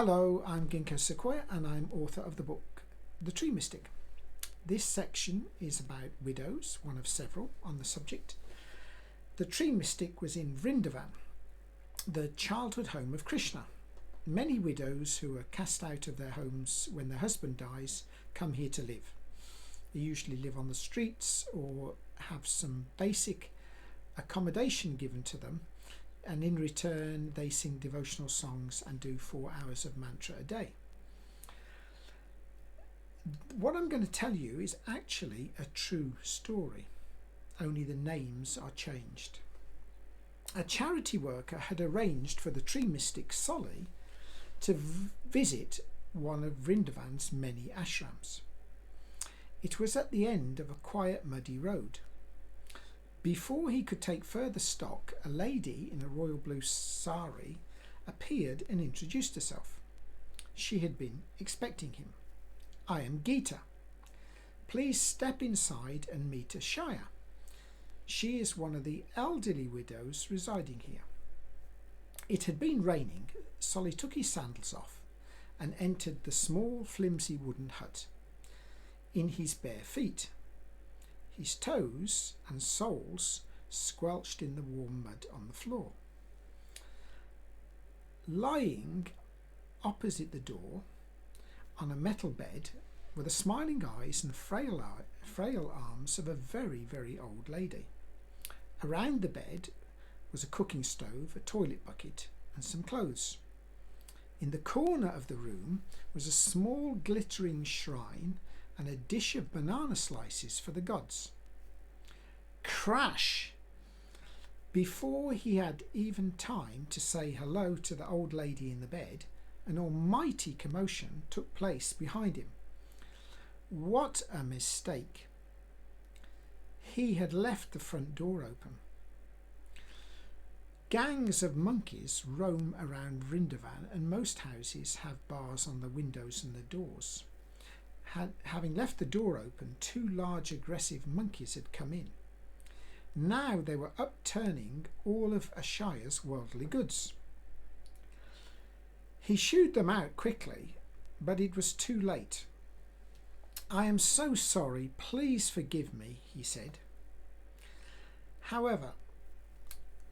Hello, I'm Ginkgo Sequoia and I'm author of the book The Tree Mystic. This section is about widows, one of several on the subject. The Tree Mystic was in Vrindavan, the childhood home of Krishna. Many widows who are cast out of their homes when their husband dies come here to live. They usually live on the streets or have some basic accommodation given to them, and in return they sing devotional songs and do 4 hours of mantra a day. What I'm going to tell you is actually a true story, only the names are changed. A charity worker had arranged for the tree mystic Solly to visit one of Vrindavan's many ashrams. It was at the end of a quiet, muddy road. Before he could take further stock, a lady in a royal blue sari appeared and introduced herself. She had been expecting him. "I am Gita. Please step inside and meet Ashaya. She is one of the elderly widows residing here." It had been raining. Solly took his sandals off and entered the small, flimsy wooden hut in his bare feet. His toes and soles squelched in the warm mud on the floor. Lying opposite the door on a metal bed were the smiling eyes and frail arms of a very, very old lady. Around the bed was a cooking stove, a toilet bucket and some clothes. In the corner of the room was a small glittering shrine and a dish of banana slices for the gods. Crash! Before he had even time to say hello to the old lady in the bed, an almighty commotion took place behind him. What a mistake! He had left the front door open. Gangs of monkeys roam around Vrindavan, and most houses have bars on the windows and the doors. Having left the door open, 2 large aggressive monkeys had come in. Now they were upturning all of Ashaya's worldly goods. He shooed them out quickly, but it was too late. "I am so sorry, please forgive me," he said. However,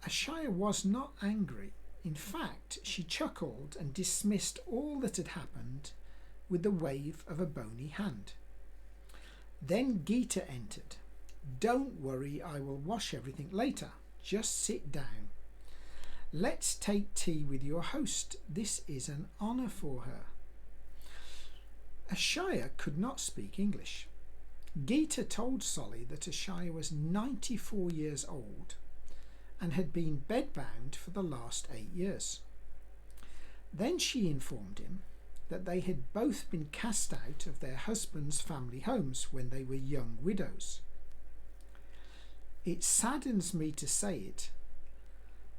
Ashaya was not angry. In fact, she chuckled and dismissed all that had happened with the wave of a bony hand. Then Gita entered. "Don't worry, I will wash everything later. Just sit down. Let's take tea with your host. This is an honour for her." Ashaya could not speak English. Gita told Solly that Ashaya was 94 years old and had been bedbound for the last 8 years. Then she informed him that they had both been cast out of their husbands' family homes when they were young widows. "It saddens me to say it,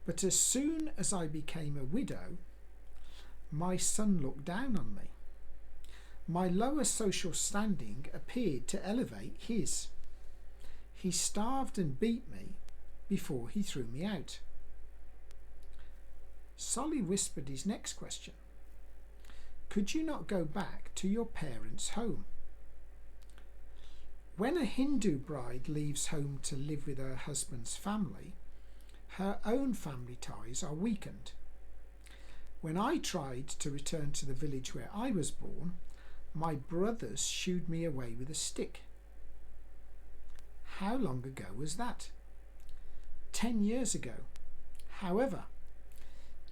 but as soon as I became a widow, my son looked down on me. My lower social standing appeared to elevate his. He starved and beat me before he threw me out." Solly whispered his next question. "Could you not go back to your parents' home?" When a Hindu bride leaves home to live with her husband's family, her own family ties are weakened. When I tried to return to the village where I was born, my brothers shooed me away with a stick. How long ago was that? 10 years ago. However,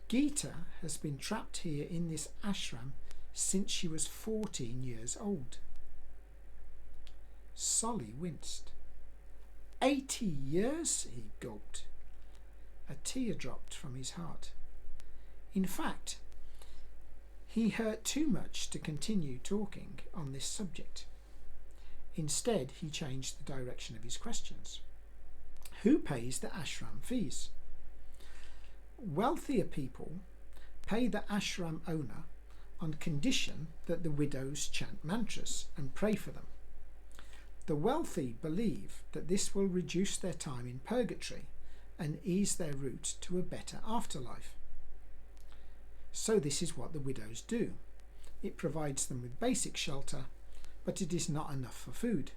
Gita has been trapped here in this ashram since she was 14 years old. Solly winced. 80 years, he gulped. A tear dropped from his heart. In fact, he hurt too much to continue talking on this subject. Instead, he changed the direction of his questions. Who pays the ashram fees? Wealthier people pay the ashram owner on condition that the widows chant mantras and pray for them. The wealthy believe that this will reduce their time in purgatory and ease their route to a better afterlife. So this is what the widows do. It provides them with basic shelter, but it is not enough for food.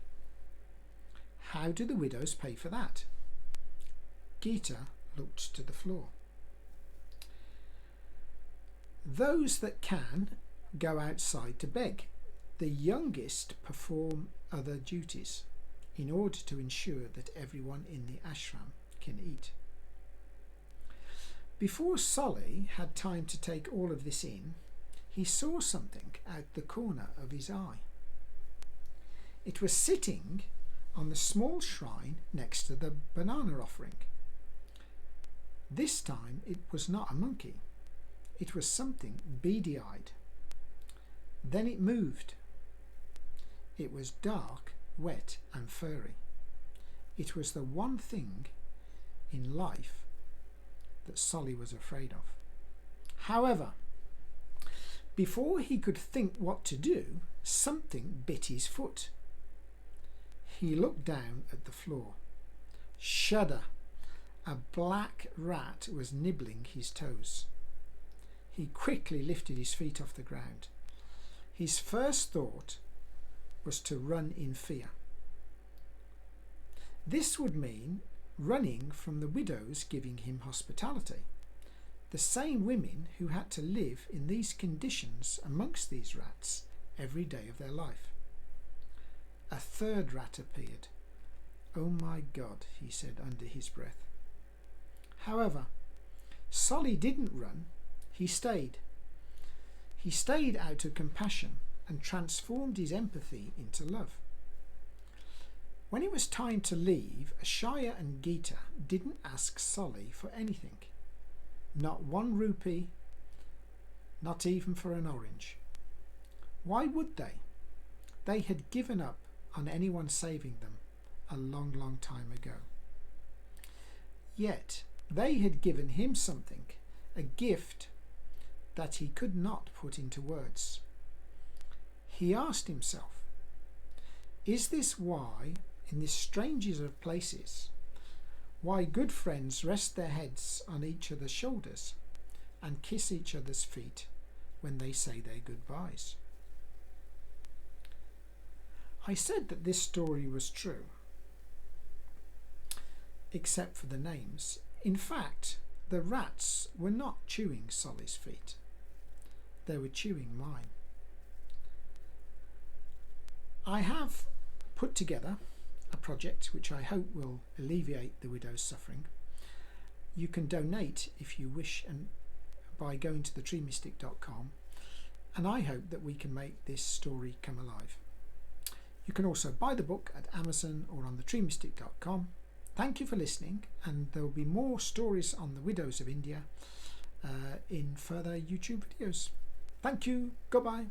How do the widows pay for that? Gita looked to the floor. Those that can go outside to beg. The youngest perform other duties in order to ensure that everyone in the ashram can eat. Before Solly had time to take all of this in, he saw something out the corner of his eye. It was sitting on the small shrine next to the banana offering. This time it was not a monkey. It was something beady-eyed. Then it moved. It was dark, wet and furry. It was the one thing in life that Solly was afraid of. However, before he could think what to do, something bit his foot. He looked down at the floor. Shudder! A black rat was nibbling his toes. He quickly lifted his feet off the ground. His first thought was to run in fear. This would mean running from the widows giving him hospitality, the same women who had to live in these conditions amongst these rats every day of their life. A third rat appeared. "Oh my God," he said under his breath. However, Solly didn't run, he stayed. He stayed out of compassion and transformed his empathy into love. When it was time to leave, Ashaya and Gita didn't ask Solly for anything. Not 1 rupee, not even for an orange. Why would they? They had given up on anyone saving them a long, long time ago. Yet they had given him something, a gift that he could not put into words. He asked himself, is this why, in this strangest of places, why good friends rest their heads on each other's shoulders and kiss each other's feet when they say their goodbyes? I said that this story was true, except for the names. In fact, the rats were not chewing Solly's feet. They were chewing mine. I have put together a project which I hope will alleviate the widow's suffering. You can donate if you wish and by going to thetreemystic.com, and I hope that we can make this story come alive. You can also buy the book at Amazon or on thetreemystic.com. Thank you for listening, and there will be more stories on the widows of India in further YouTube videos. Thank you. Goodbye.